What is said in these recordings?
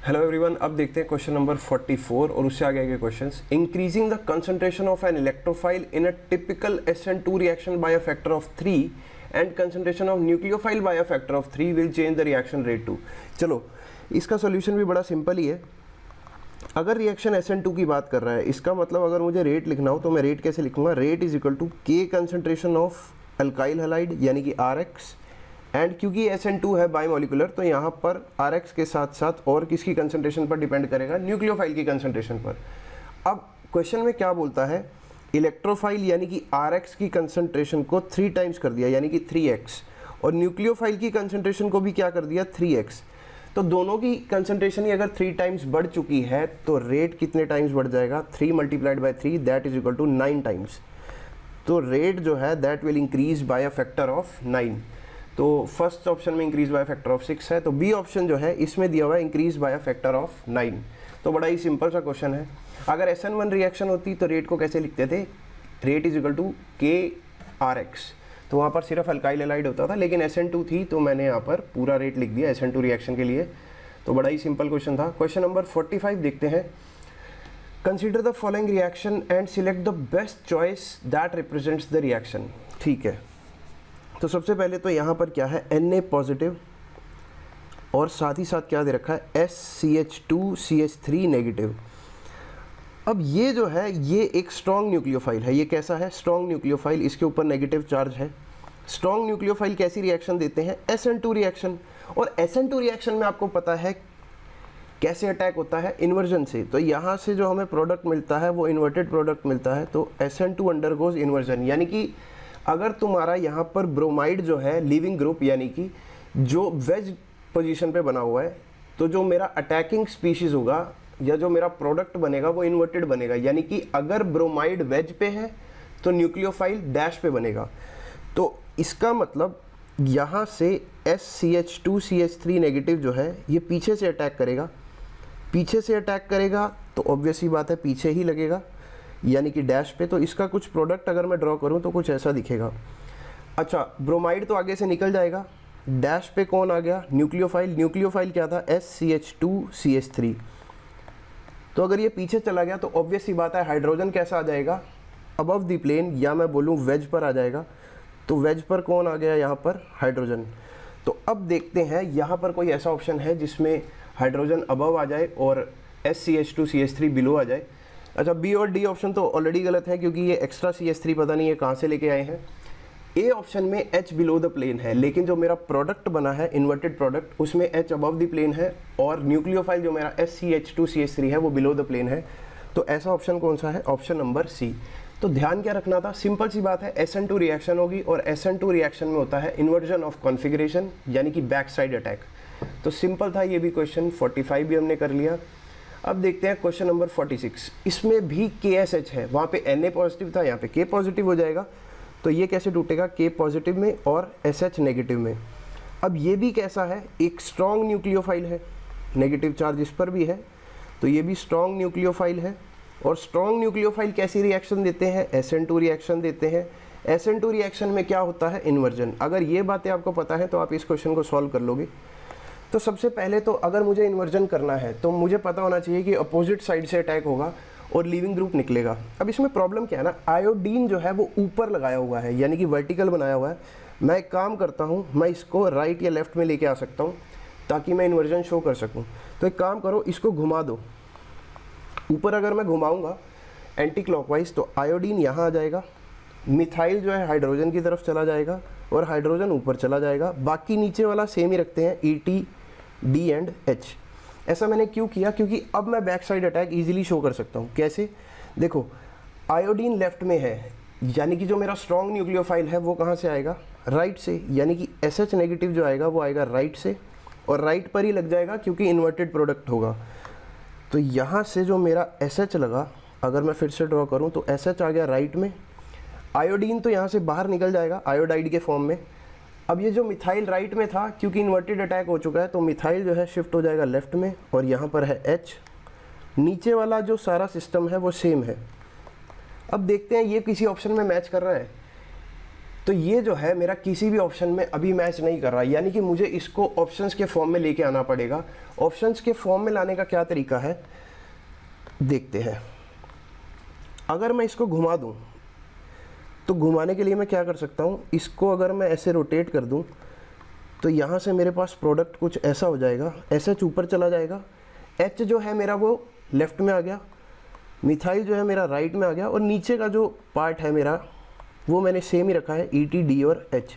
Hello everyone, अब देखते हैं क्वेश्चन नंबर 44 और उससे आगे के questions. Increasing the concentration of an electrophile in a typical SN2 reaction by a factor of 3 and concentration of nucleophile by a factor of 3 will change the reaction rate to. चलो, इसका solution भी बड़ा simple ही है। अगर reaction SN2 की बात कर रहा है, इसका मतलब अगर मुझे रेट लिखना हो तो मैं रेट कैसे लिखूंगा? Rate is equal to K concentration of alkyl halide यानी कि RX, एंड क्योंकि SN2 है बायोमोलिकुलर तो यहाँ पर RX के साथ साथ और किसकी कंसंट्रेशन पर डिपेंड करेगा? न्यूक्लियोफाइल की कंसंट्रेशन पर। अब क्वेश्चन में क्या बोलता है? इलेक्ट्रोफाइल यानी कि RX की कंसंट्रेशन को 3 टाइम्स कर दिया यानी कि 3x, और न्यूक्लियोफाइल की कंसंट्रेशन को भी क्या कर दिया? 3x। तो दोनों की कंसंट्रेशन ही अगर 3 टाइम्स बढ़ चुकी है तो रेट कितने टाइम्स बढ़ जाएगा? 3 multiplied by 3 that is equal to 9 times. तो रेट जो है that will increase by a factor of 9। तो फर्स्ट ऑप्शन में इंक्रीज बाय फैक्टर ऑफ 6 है, तो बी ऑप्शन जो है इसमें दिया हुआ है इंक्रीज बाय फैक्टर ऑफ 9। तो बड़ा ही सिंपल सा क्वेश्चन है। अगर SN1 रिएक्शन होती तो रेट को कैसे लिखते थे? Rate is equal to KRX, तो वहाँ पर सिर्फ अल्काइल हैलाइड होता था, लेकिन SN2 थी तो मैंने यहाँ पर पूरा रेट लिख दिया SN2 रिएक्शन के लिए। तो बड़ा ही सिंपल क्वेश्चन था। क्वेश्चन नंबर 45 देखते हैं। Consider the following reaction and select the best choice that represents the reaction. ठीक है, तो सबसे पहले तो यहाँ पर क्या है? Na पॉजिटिव और साथ ही साथ क्या दे रखा है? SCH2CH3 negative. अब ये जो है ये एक स्ट्रॉन्ग न्यूक्लियोफाइल है। ये कैसा है? स्ट्रॉन्ग न्यूक्लियोफाइल, इसके ऊपर नेगेटिव चार्ज है। स्ट्रॉन्ग न्यूक्लियोफाइल कैसी रिएक्शन देते हैं? SN2 reaction. और SN2 रिएक्शन में आपको पता है कैसे अटैक होता है? इन्वर्जन से। तो यहाँ से जो हमें प्रोडक्ट मिलता है वो इन्वर्टेड प्रोडक्ट मिलता है, तो SN2 अंडरगोज इन्वर्जन। यानी कि अगर तुम्हारा यहाँ पर ब्रोमाइड जो है लीविंग ग्रुप यानी कि जो वेज पोजीशन पे बना हुआ है, तो जो मेरा अटैकिंग स्पीशीज होगा या जो मेरा प्रोडक्ट बनेगा वो इन्वर्टेड बनेगा। यानी कि अगर ब्रोमाइड वेज पे है तो न्यूक्लियोफाइल डैश पे बनेगा। तो इसका मतलब यहाँ से SCH2CH3 नेगेटिव जो है ये पीछे से अटैक करेगा। पीछे से अटैक करेगा तो ऑब्वियस ही बात है पीछे ही लगेगा यानी कि डैश पे। तो इसका कुछ प्रोडक्ट अगर मैं ड्रॉ करूं तो कुछ ऐसा दिखेगा। अच्छा, ब्रोमाइड तो आगे से निकल जाएगा, डैश पे कौन आ गया? न्यूक्लियोफाइल। न्यूक्लियोफाइल क्या था? SCH2CH3। तो अगर ये पीछे चला गया तो ऑब्वियस ही बात है हाइड्रोजन कैसा आ जाएगा? अबव द प्लेन, या मैं बोलूँ वेज पर आ जाएगा। तो वेज पर कौन आ गया यहाँ पर? हाइड्रोजन। तो अब देखते हैं यहाँ पर कोई ऐसा ऑप्शन है जिसमें हाइड्रोजन अबव आ जाए और SCH2CH3 बिलो आ जाए। अच्छा, बी और डी ऑप्शन तो ऑलरेडी गलत है क्योंकि ये एक्स्ट्रा CH3 पता नहीं है कहाँ से लेके आए हैं। ए ऑप्शन में H बिलो द प्लेन है, लेकिन जो मेरा प्रोडक्ट बना है इन्वर्टेड प्रोडक्ट उसमें H अबव द प्लेन है, और न्यूक्लियोफाइल जो मेरा SCH2CH3 है वो बिलो द प्लेन है। तो ऐसा ऑप्शन कौन सा है? Option number C. तो ध्यान क्या रखना था? सिंपल सी बात है, SN2 रिएक्शन होगी और SN2 रिएक्शन में होता है इन्वर्जन ऑफ कॉन्फिगरेशन यानी कि बैक साइड अटैक। तो सिंपल था ये भी क्वेश्चन। 45 भी हमने कर लिया। अब देखते हैं क्वेश्चन नंबर 46। इसमें भी KSH है, वहाँ पे Na पॉजिटिव था, यहाँ पे K पॉजिटिव हो जाएगा। तो ये कैसे टूटेगा? K पॉजिटिव में और SH नेगेटिव में। अब ये भी कैसा है? एक स्ट्रॉन्ग न्यूक्लियोफाइल है, नेगेटिव चार्ज इस पर भी है, तो ये भी स्ट्रॉन्ग न्यूक्लियोफाइल है। और स्ट्रॉन्ग न्यूक्लियोफाइल कैसी रिएक्शन देते हैं? SN2 रिएक्शन देते हैं। SN2 रिएक्शन में क्या होता है? इन्वर्जन। अगर ये बातें आपको पता है तो आप इस क्वेश्चन को सॉल्व कर लोगे। तो सबसे पहले तो अगर मुझे इन्वर्जन करना है तो मुझे पता होना चाहिए कि अपोजिट साइड से अटैक होगा और लीविंग ग्रुप निकलेगा। अब इसमें प्रॉब्लम क्या है ना, आयोडीन जो है वो ऊपर लगाया हुआ है यानी कि वर्टिकल बनाया हुआ है। मैं एक काम करता हूँ, मैं इसको राइट या लेफ्ट में लेके आ सकता हूँ ताकि मैं इन्वर्जन शो कर सकूँ। तो एक काम करो, इसको घुमा दो ऊपर। अगर मैं घुमाऊँगा एंटी क्लॉकवाइज तो आयोडीन यहाँ आ जाएगा, मिथाइल जो है हाइड्रोजन की तरफ चला जाएगा और हाइड्रोजन ऊपर चला जाएगा। बाकी नीचे वाला सेम ही रखते हैं, ET D एंड H। ऐसा मैंने क्यों किया? क्योंकि अब मैं back side attack easily show कर सकता हूँ। कैसे? देखो, आयोडीन लेफ्ट में है यानी कि जो मेरा स्ट्रॉन्ग न्यूक्लियोफाइल है वो कहाँ से आएगा? राइट से, यानी कि SH नेगेटिव जो आएगा वो आएगा राइट से, और राइट पर ही लग जाएगा क्योंकि इन्वर्टेड प्रोडक्ट होगा। तो यहाँ से जो मेरा SH लगा, अगर मैं फिर से ड्रॉ करूँ तो SH आ गया राइट में, आयोडीन तो यहाँ से बाहर निकल जाएगा आयोडाइड के फॉर्म में। अब ये जो मिथाइल राइट में था, क्योंकि इन्वर्टेड अटैक हो चुका है तो मिथाइल जो है शिफ्ट हो जाएगा लेफ्ट में, और यहाँ पर है H। नीचे वाला जो सारा सिस्टम है वो सेम है। अब देखते हैं ये किसी ऑप्शन में मैच कर रहा है। तो ये जो है मेरा किसी भी ऑप्शन में अभी मैच नहीं कर रहा, यानी कि मुझे इसको ऑप्शंस के फॉर्म में लेके आना पड़ेगा। ऑप्शंस के फॉर्म में लाने का क्या तरीका है देखते हैं। अगर मैं इसको घुमा दूं तो घुमाने के लिए मैं क्या कर सकता हूं, इसको अगर मैं ऐसे रोटेट कर दूं तो यहाँ से मेरे पास प्रोडक्ट कुछ ऐसा हो जाएगा, SH ऊपर चला जाएगा, H जो है मेरा वो लेफ्ट में आ गया, मिथाइल जो है मेरा राइट में आ गया, और नीचे का जो पार्ट है मेरा वो मैंने सेम ही रखा है ET D और H।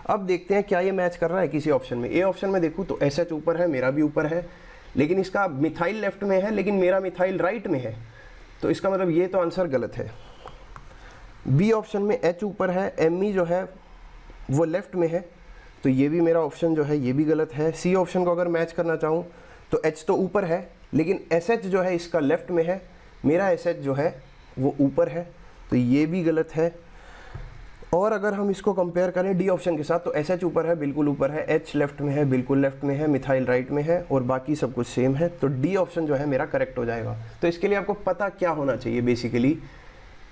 अब देखते हैं क्या ये मैच कर रहा है किसी ऑप्शन में। ए ऑप्शन में देखूँ तो SH ऊपर है, मेरा भी ऊपर है, लेकिन इसका मिथाइल लेफ्ट में है, लेकिन मेरा मिथाइल राइट में है, तो इसका मतलब ये तो आंसर गलत है। बी ऑप्शन में H ऊपर है, Me जो है वो लेफ्ट में है, तो ये भी मेरा ऑप्शन जो है ये भी गलत है। सी ऑप्शन को अगर मैच करना चाहूँ तो H तो ऊपर है, लेकिन SH जो है इसका लेफ्ट में है, मेरा SH जो है वो ऊपर है, तो ये भी गलत है। और अगर हम इसको कंपेयर करें डी ऑप्शन के साथ तो SH ऊपर है, बिल्कुल ऊपर है, H लेफ्ट में है, बिल्कुल लेफ्ट में है, मिथाइल राइट में है, और बाकी सब कुछ सेम है, तो डी ऑप्शन जो है मेरा करेक्ट हो जाएगा। तो इसके लिए आपको पता क्या होना चाहिए, बेसिकली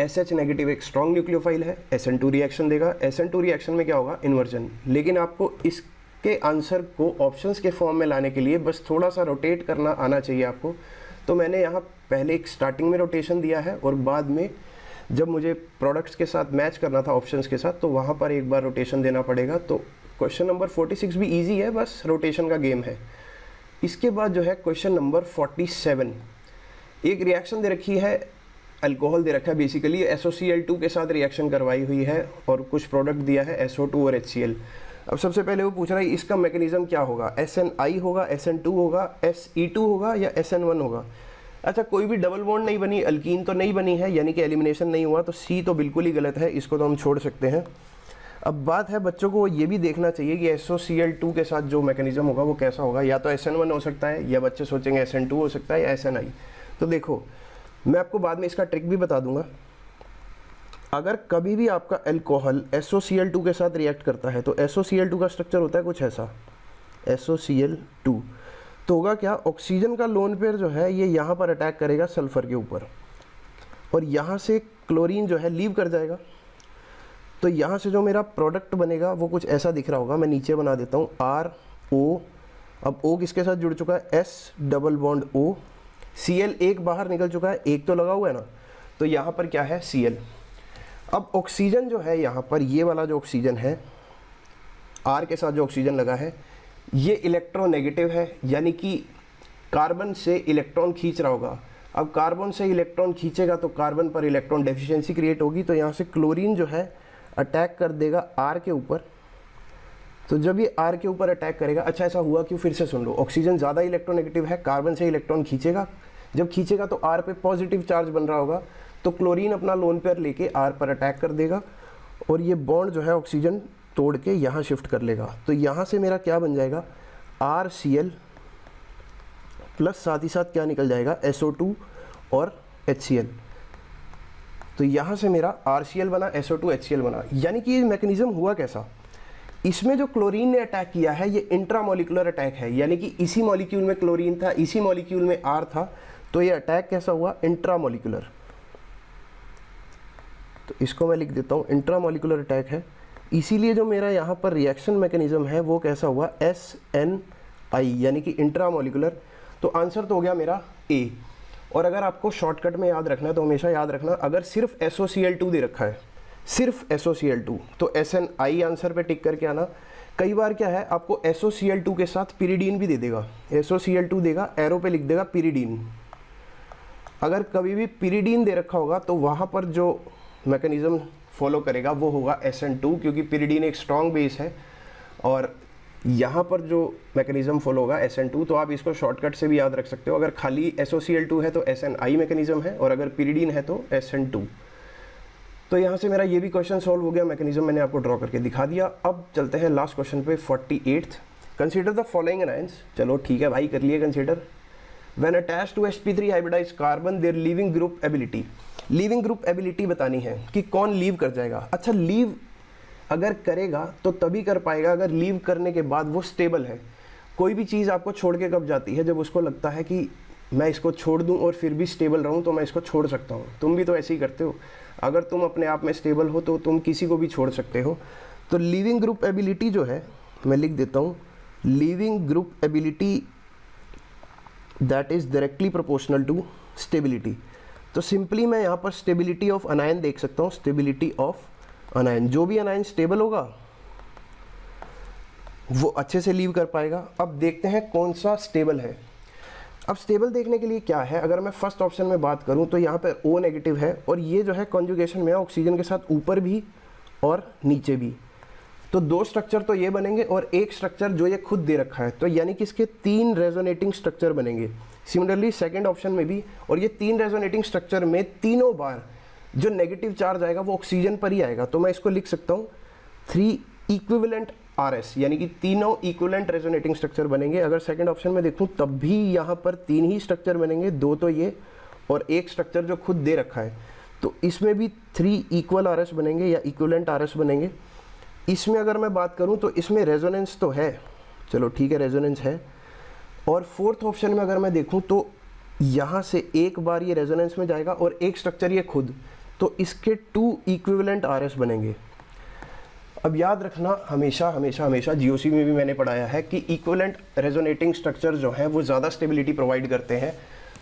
SH नेगेटिव एक स्ट्रॉन्ग न्यूक्लियोफाइल है, SN2 रिएक्शन देगा, SN2 रिएक्शन में क्या होगा, इन्वर्जन। लेकिन आपको इसके आंसर को ऑप्शंस के फॉर्म में लाने के लिए बस थोड़ा सा रोटेट करना आना चाहिए आपको। तो मैंने यहाँ पहले एक स्टार्टिंग में रोटेशन दिया है, और बाद में जब मुझे प्रोडक्ट्स के साथ मैच करना था ऑप्शंस के साथ, तो वहाँ पर एक बार रोटेशन देना पड़ेगा। तो क्वेश्चन नंबर 46 भी इजी है, बस रोटेशन का गेम है। इसके बाद जो है क्वेश्चन नंबर 47, एक रिएक्शन दे रखी है, अल्कोहल दे रखा है, बेसिकली SOCl2 के साथ रिएक्शन करवाई हुई है, और कुछ प्रोडक्ट दिया है SO2 और HCl। अब सबसे पहले वो पूछ रहा है इसका मैकेनिज्म क्या होगा, SNI होगा, SN2 होगा, SE2 होगा या SN1 होगा। अच्छा, कोई भी डबल बॉन्ड नहीं बनी, अल्कीन तो नहीं बनी है, यानी कि एलिमिनेशन नहीं हुआ, तो सी तो बिल्कुल ही गलत है, इसको तो हम छोड़ सकते हैं। अब बात है बच्चों को ये भी देखना चाहिए कि SOCl2 के साथ जो मैकेनिज्म होगा वो कैसा होगा, या तो SN1 हो सकता है, या बच्चे सोचेंगे SN2 हो सकता है, या SNI। तो देखो, मैं आपको बाद में इसका ट्रिक भी बता दूंगा। अगर कभी भी आपका अल्कोहल SOCl2 के साथ रिएक्ट करता है तो SOCl2 का स्ट्रक्चर होता है कुछ ऐसा, SOCl2। तो होगा क्या, ऑक्सीजन का लोन पेयर जो है ये यहाँ पर अटैक करेगा सल्फर के ऊपर, और यहाँ से क्लोरीन जो है लीव कर जाएगा। तो यहाँ से जो मेरा प्रोडक्ट बनेगा वो कुछ ऐसा दिख रहा होगा, मैं नीचे बना देता हूँ RO। अब O किसके साथ जुड़ चुका है, S double bond O, Cl एक बाहर निकल चुका है, एक तो लगा हुआ है ना, तो यहाँ पर क्या है Cl। अब ऑक्सीजन जो है यहाँ पर, ये वाला जो ऑक्सीजन है, R के साथ जो ऑक्सीजन लगा है, ये इलेक्ट्रोनेगेटिव है, यानी कि कार्बन से इलेक्ट्रॉन खींच रहा होगा। अब कार्बन से इलेक्ट्रॉन खींचेगा तो कार्बन पर इलेक्ट्रॉन डेफिशिएंसी क्रिएट होगी, तो यहाँ से क्लोरीन जो है अटैक कर देगा R के ऊपर। तो जब ये R के ऊपर अटैक करेगा, अच्छा ऐसा हुआ क्यों, फिर से सुन लो, ऑक्सीजन ज़्यादा इलेक्ट्रोनेगेटिव है, कार्बन से इलेक्ट्रॉन खींचेगा, जब खींचेगा तो R पे पॉजिटिव चार्ज बन रहा होगा, तो क्लोरीन अपना लोन पेयर लेके R पर अटैक कर देगा, और ये बॉन्ड जो है ऑक्सीजन तोड़ के यहाँ शिफ्ट कर लेगा। तो यहाँ से मेरा क्या बन जाएगा, RCl प्लस साथ ही साथ क्या निकल जाएगा, SO2 और HCl। तो यहाँ से मेरा RCl बना, SO2 HCl बना। यानी कि ये मैकेनिज्म हुआ कैसा, इसमें जो क्लोरीन ने अटैक किया है ये इंट्रामोलिकुलर अटैक है, यानी कि इसी मॉलिक्यूल में क्लोरीन था, इसी मॉलिक्यूल में R था, तो ये अटैक कैसा हुआ, इंट्रामोलिकुलर। तो इसको मैं लिख देता हूँ, इंट्रामोलिकुलर अटैक है, इसीलिए जो मेरा यहाँ पर रिएक्शन मैकेनिज्म है वो कैसा हुआ, SNI, यानी कि इंट्रामोलिकुलर। तो आंसर तो हो गया मेरा A। और अगर आपको शॉर्टकट में याद रखना है तो हमेशा याद रखना, अगर सिर्फ SOCl2 दे रखा है, सिर्फ SOCl2, तो SNI आंसर पे टिक करके आना। कई बार क्या है, आपको SOCl2 के साथ पिरिडीन भी दे देगा, SOCl2 देगा, एरो पे लिख देगा पिरिडीन। अगर कभी भी पिरिडीन दे रखा होगा तो वहाँ पर जो मैकेनिज्म फॉलो करेगा वो होगा SN2, क्योंकि पिरिडीन एक स्ट्रॉन्ग बेस है, और यहाँ पर जो मैकेनिज्म फॉलो होगा SN2। तो आप इसको शॉर्टकट से भी याद रख सकते हो, अगर खाली SOCl2 है तो SNI मैकेनिज्म है, और अगर पिरिडीन है तो SN2। तो यहाँ से मेरा ये भी क्वेश्चन सॉल्व हो गया, मैकेनिज्म मैंने आपको ड्रॉ करके दिखा दिया। अब चलते हैं लास्ट क्वेश्चन पे, 48th। Consider the following anions. चलो ठीक है भाई, कर लिए consider. When attached to sp3 hybridised carbon their leaving group ability. Leaving group ability बतानी है कि कौन लीव कर जाएगा। अच्छा, लीव अगर करेगा तो तभी कर पाएगा अगर लीव करने के बाद वो स्टेबल है। कोई भी चीज़ आपको छोड़ के कब जाती है, जब उसको लगता है कि मैं इसको छोड़ दूं और फिर भी स्टेबल रहूं तो मैं इसको छोड़ सकता हूं। तुम भी तो ऐसे ही करते हो, अगर तुम अपने आप में स्टेबल हो तो तुम किसी को भी छोड़ सकते हो। तो लीविंग ग्रुप एबिलिटी जो है, मैं लिख देता हूं, leaving group ability that is directly proportional to stability. तो सिंपली मैं यहाँ पर स्टेबिलिटी ऑफ अनायन देख सकता हूँ, स्टेबिलिटी ऑफ अनायन, जो भी अनायन स्टेबल होगा वो अच्छे से लीव कर पाएगा। अब देखते हैं कौन सा स्टेबल है। अब स्टेबल देखने के लिए क्या है, अगर मैं फर्स्ट ऑप्शन में बात करूं तो यहाँ पर O नेगेटिव है और ये जो है कॉन्जुगेशन में है ऑक्सीजन के साथ ऊपर भी और नीचे भी। तो दो स्ट्रक्चर तो ये बनेंगे और एक स्ट्रक्चर जो ये खुद दे रखा है, तो यानी कि इसके 3 रेजोनेटिंग स्ट्रक्चर बनेंगे। सिमिलरली सेकेंड ऑप्शन में भी, और ये 3 रेजोनेटिंग स्ट्रक्चर में तीनों बार जो नेगेटिव चार्ज आएगा वो ऑक्सीजन पर ही आएगा। तो मैं इसको लिख सकता हूँ 3 इक्विवेलेंट RS, यानी कि तीनों इक्विवेलेंट रेजोनेटिंग स्ट्रक्चर बनेंगे। अगर सेकंड ऑप्शन में देखूं तब भी यहाँ पर 3 ही स्ट्रक्चर बनेंगे, 2 तो ये और एक स्ट्रक्चर जो खुद दे रखा है। तो इसमें भी 3 इक्वल RS बनेंगे या इक्विवेलेंट RS बनेंगे। इसमें अगर मैं बात करूं तो इसमें रेजोनेंस तो है, चलो ठीक है रेजोनेंस है। और फोर्थ ऑप्शन में अगर मैं देखूं तो यहाँ से एक बार ये रेजोनेंस में जाएगा और एक स्ट्रक्चर ये खुद, तो इसके 2 इक्विवेलेंट RS बनेंगे। अब याद रखना, हमेशा हमेशा हमेशा जीओसी में भी मैंने पढ़ाया है कि इक्विवेलेंट रेजोनेटिंग स्ट्रक्चर जो हैं वो ज़्यादा स्टेबिलिटी प्रोवाइड करते हैं।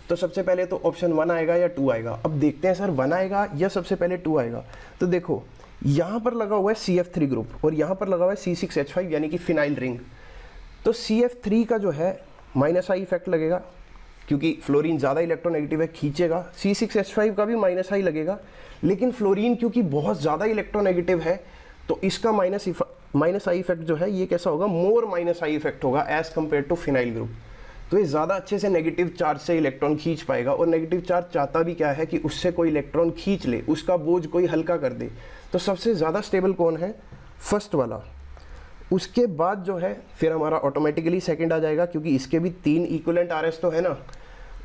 तो सबसे पहले तो ऑप्शन 1 आएगा या 2 आएगा। अब देखते हैं सर 1 आएगा या सबसे पहले 2 आएगा। तो देखो यहाँ पर लगा हुआ है CF3 ग्रुप और यहाँ पर लगा हुआ है C6H5 यानी कि फिनाइल रिंग। तो CF3 का जो है -I इफेक्ट लगेगा क्योंकि फ्लोरीन ज़्यादा इलेक्ट्रोनेगेटिव है, खींचेगा। C6H5 का भी -I लगेगा, लेकिन फ्लोरीन क्योंकि बहुत ज़्यादा इलेक्ट्रोनेगेटिव है तो इसका -I इफेक्ट जो है ये कैसा होगा, मोर -I इफेक्ट होगा as compared to phenyl group. तो ये ज़्यादा अच्छे से नेगेटिव चार्ज से इलेक्ट्रॉन खींच पाएगा और नेगेटिव चार्ज चाहता भी क्या है कि उससे कोई इलेक्ट्रॉन खींच ले, उसका बोझ कोई हल्का कर दे। तो सबसे ज़्यादा स्टेबल कौन है, फर्स्ट वाला। उसके बाद जो है फिर हमारा ऑटोमेटिकली सेकंड आ जाएगा क्योंकि इसके भी 3 इक्विवेलेंट RS तो है ना।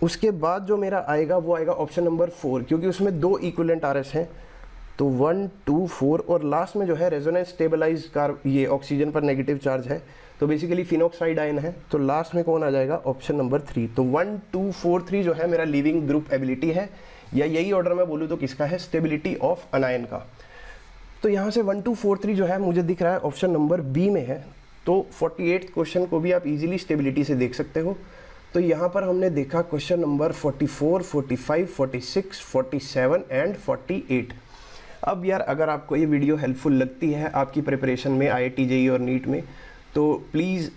उसके बाद जो मेरा आएगा वो आएगा ऑप्शन नंबर 4 क्योंकि उसमें 2 इक्विवेलेंट RS हैं। तो 1, 2, 4 और लास्ट में जो है रेजोनेंस स्टेबलाइज ये ऑक्सीजन पर नेगेटिव चार्ज है तो बेसिकली फिनॉक्साइड आयन है। तो लास्ट में कौन आ जाएगा, ऑप्शन नंबर 3। तो 1, 2, 4, 3 जो है मेरा लिविंग ग्रुप एबिलिटी है, या यही ऑर्डर में बोलूँ तो किसका है, स्टेबिलिटी ऑफ अनायन का। तो यहाँ से 1, 2, 4, 3 जो है मुझे दिख रहा है ऑप्शन नंबर बी में है। तो 48 क्वेश्चन को भी आप इजीली स्टेबिलिटी से देख सकते हो। तो यहाँ पर हमने देखा क्वेश्चन नंबर 44, 45, 46, 47 एंड 48। अब यार अगर आपको ये वीडियो हेल्पफुल लगती है आपकी प्रिपरेशन में IIT JEE और नीट में, तो प्लीज़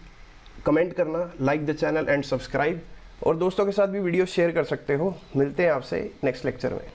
कमेंट करना, like the channel and subscribe, और दोस्तों के साथ भी वीडियो शेयर कर सकते हो। मिलते हैं आपसे नेक्स्ट लेक्चर में।